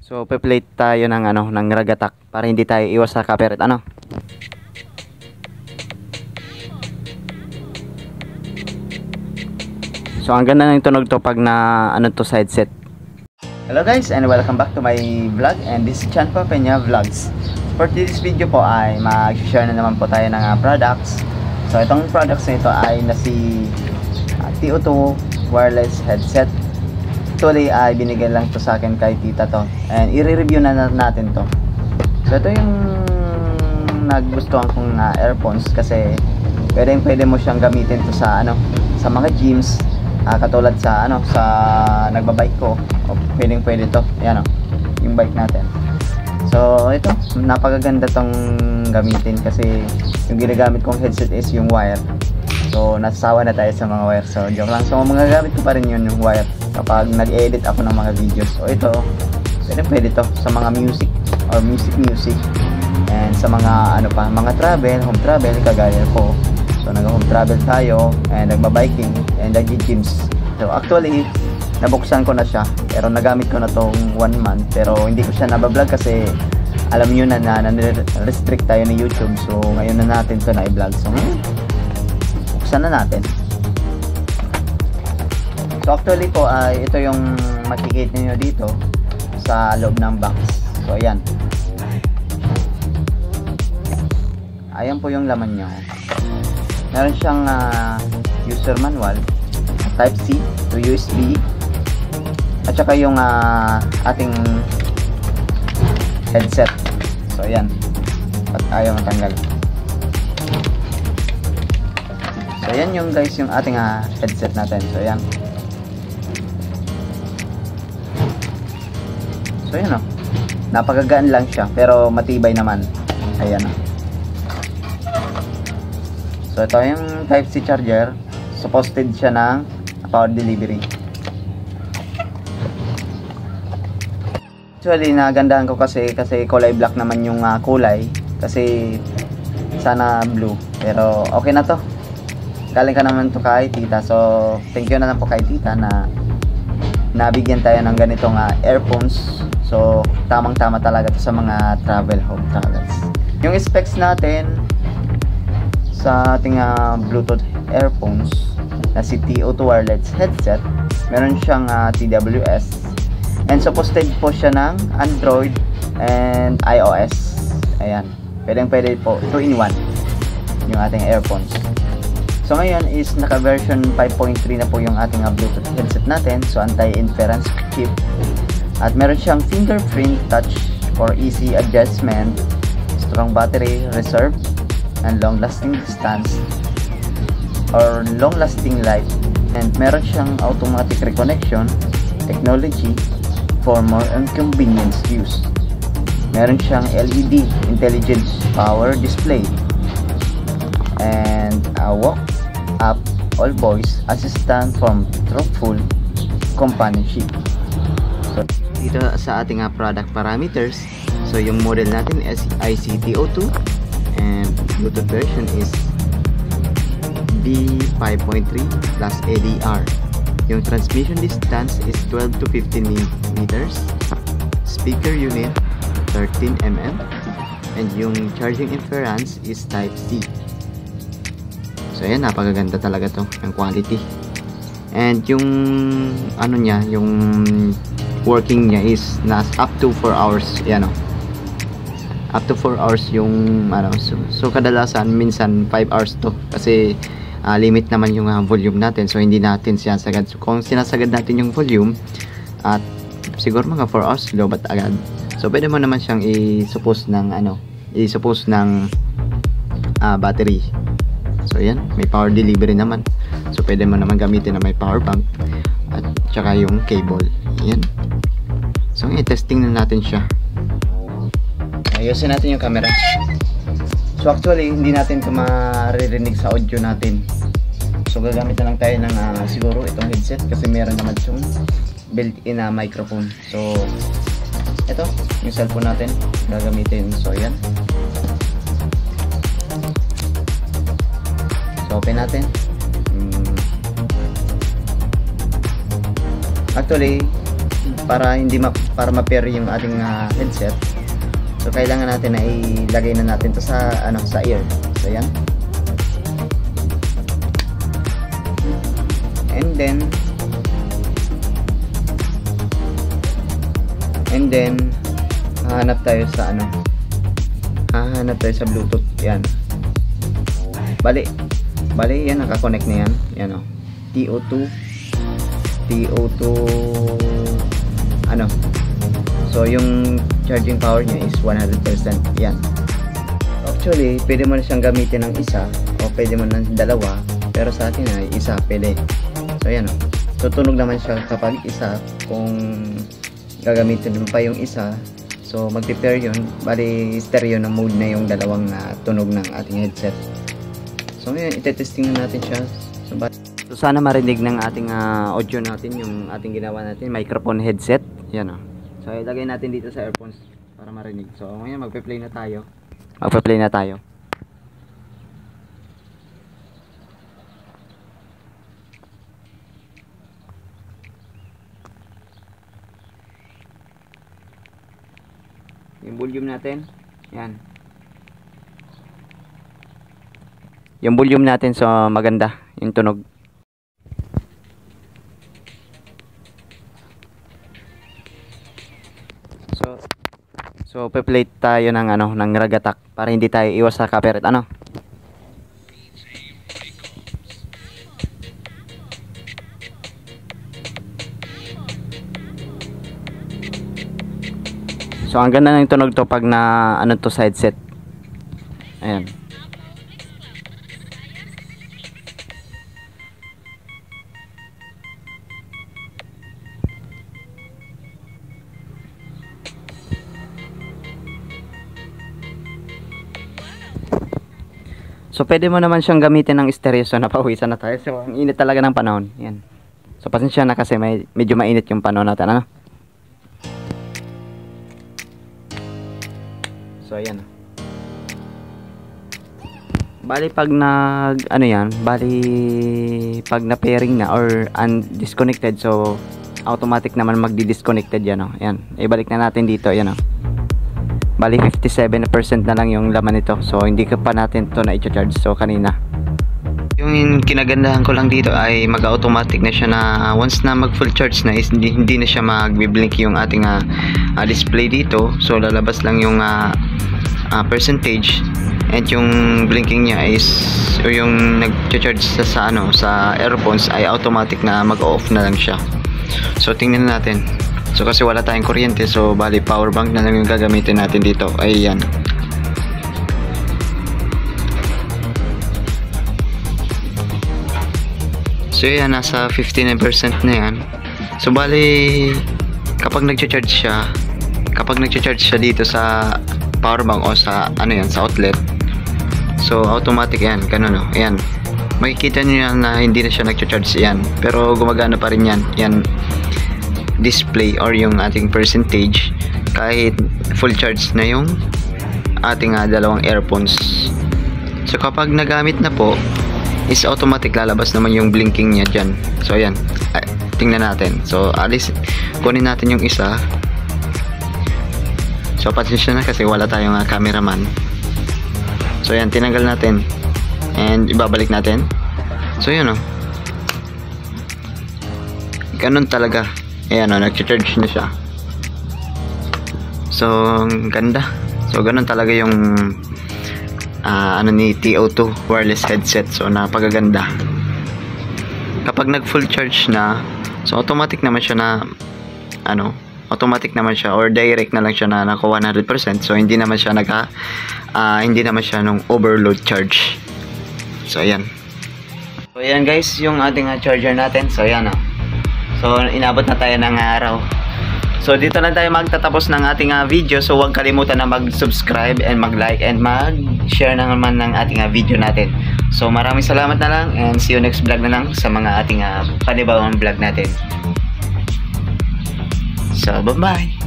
So, pe-plate tayo ng ng ragatak para hindi tayo iwas sa copyright So, ang ganda ng tunog to pag na to sa headset. Hello guys and welcome back to my vlog, and this is Chan Papenya Vlogs. For this video po ay mag-share na naman po tayo ng products. So, itong products na ito ay si TO2 wireless headset. Actually ay binigay lang to sa akin kay tita to, and i-review na natin to. So ito yung nagustuhan kong earphones kasi pwede mo siyang gamitin to sa sa mga gyms, katulad sa sa nagbabike ko, o pwede to. Ayan yung bike natin. So ito, napakaganda tong gamitin kasi yung ginagamit kong headset is yung wire. So nasasawa na tayo sa mga wire. So joke lang. So mga gamit ko pa rin yun yung wire kapag nag-edit ako ng mga videos. So ito, pwede to sa mga music or music and sa mga mga travel, home travel kagaya ko. So nag-home travel tayo and nagba-biking and nag-gyms. So actually nabuksan ko na siya pero nagamit ko na tong 1 month pero hindi ko siya nabablog kasi alam niyo na restrict tayo ni YouTube. So ngayon na natin to na i-vlog. So buksan na natin. So actually po ito yung makikita niyo dito sa loob ng box. So ayan. Ayan po yung laman niya. Meron siyang user manual, type C to USB, at saka yung ating headset. So ayan. At ayaw matanggal. So ayan yung guys yung ating headset natin. So ayan. So ayan napakagaan lang siya pero matibay naman. Ayan So ito yung type C charger. Supposed siya ng power delivery. Actually nagandahan ko kasi kulay black naman yung kulay. Kasi sana blue. Pero okay na to. Galing ka naman to kay tita. So thank you na lang po kay tita na nabigyan tayo ng ganitong earphones. So tamang-tama talaga to sa mga home travels. Yung specs natin sa ating Bluetooth earphones na si TO2 wireless headset, meron siyang TWS and supposed po siya ng Android and iOS. Ayan, pwede po 2-in-1 yung ating earphones. So ngayon is naka version 5.3 na po yung ating Bluetooth headset natin. So anti-interference chip. At meron siyang fingerprint touch for easy adjustment, strong battery reserve, and long lasting distance or long lasting life. And meron siyang automatic reconnection technology for more inconvenience use. Meron siyang LED intelligent power display and a walk up all voice assistant from thoughtful companionship. So dito sa ating product parameters, so yung model natin is ICTO2 and Bluetooth version is B5.3 plus ADR. Yung transmission distance is 12 to 15 meters. Speaker unit 13 mm and yung charging inference is type C. So ayan, napakaganda talaga to ang quality. And yung niya, yung working niya is up to 4 hours. Ayan up to 4 hours yung so kadalasan minsan 5 hours to kasi limit naman yung volume natin. So hindi natin sinasagad. So kung sinasagad natin yung volume at siguro mga 4 hours lobat agad. So pwede mo naman siyang i-suppose ng battery. So yan, may power delivery naman. So pwede mo naman gamitin na may power bank at saka yung cable. Yan. So i-testing na natin siya. Ayusin natin yung camera. So actually hindi natin ito maririnig sa audio natin. So gagamit na lang tayo ng siguro itong headset kasi meron naman itong built-in na microphone. So ito yung cellphone natin gagamitin. So yan. So open natin. Actually para ma-pair yung ating headset. So kailangan natin na ilagay na natin to sa sa ear. So yan. And then hahanap tayo sa sa Bluetooth. Yan. Bali yan, naka-connect na yan. Yan o. TO2 so yung charging power niya is 100%. Yan. Actually, pwede mo na siyang gamitin ng isa o pwede mo ng dalawa, pero sa akin ay isa pwede. So yan o. Tutunog naman siya kapag isa. Kung gagamitin mo pa yung isa, so mag-prepare yun. Bali, stereo na mode na yung dalawang tunog ng ating headset. So ngayon, itetesting natin siya. So sana marinig ng ating audio natin yung ating ginawa natin, microphone headset. Yan o. So ilagay natin dito sa earphones para marinig. So ngayon magpe-play na tayo. Yung volume natin. Yan. Yung volume natin, so maganda yung tunog. So pe-play tayo ng ng ragatak para hindi tayo iwas sa copyright So ang ganda ng tunog to pag na to sa headset. Ayan. So pwede mo naman siyang gamitin ng stereo. So napawisan na tayo. So ang init talaga ng panahon. Yan. So pasensya na kasi medyo mainit yung panahon natin. So ayan. Bali pag pag na pairing na or undisconnected, so automatic naman magdi-disconnected yan. Ayan. Ibalik na natin dito. Ayan. Bali 57% na lang yung laman nito. So hindi ka pa natin to na i-charge. So kanina. Yung kinagandahan ko lang dito ay mag-automatic na siya na once na mag full charge na is hindi na siya magbi-blink yung ating display dito. So lalabas lang yung percentage, and yung blinking niya is o yung nag-charge sa earphones ay automatic na mag-off na lang siya. So tingnan natin. So kasi wala tayong kuryente, so bali power bank na lang yung gagamitin natin dito. Ayan. So yan, nasa 59% na yan. So bali kapag nag-charge siya dito sa power bank o sa sa outlet, so automatic yan, ganun ayan. Makikita niyo yan na hindi na siya nag-charge yan, pero gumagana pa rin yan. Yan display or yung ating percentage kahit full charge na yung ating dalawang earphones. So kapag nagamit na po is automatic lalabas naman yung blinking niya dyan. So ayan, tingnan natin. So kunin natin yung isa. So pasensya na kasi wala tayong cameraman. So ayan, tinanggal natin and ibabalik natin. So yun ganun talaga. Ayan nag-charge na siya. So ganda. So ganun talaga yung ni TO2 wireless headset. So napakaganda. Kapag nag full charge na, so automatic naman siya na automatic naman siya or direct na lang siya na naka 100%. So hindi naman siya hindi naman siya nung overload charge. So ayan. So ayan guys, yung ating charger natin. So ayan So inabot na tayo ng araw. So dito na tayo magtatapos ng ating video. So huwag kalimutan na mag-subscribe and mag-like and mag-share na naman ng ating video natin. So maraming salamat na lang and see you next vlog na lang sa mga ating panibawang vlog natin. So bye bye.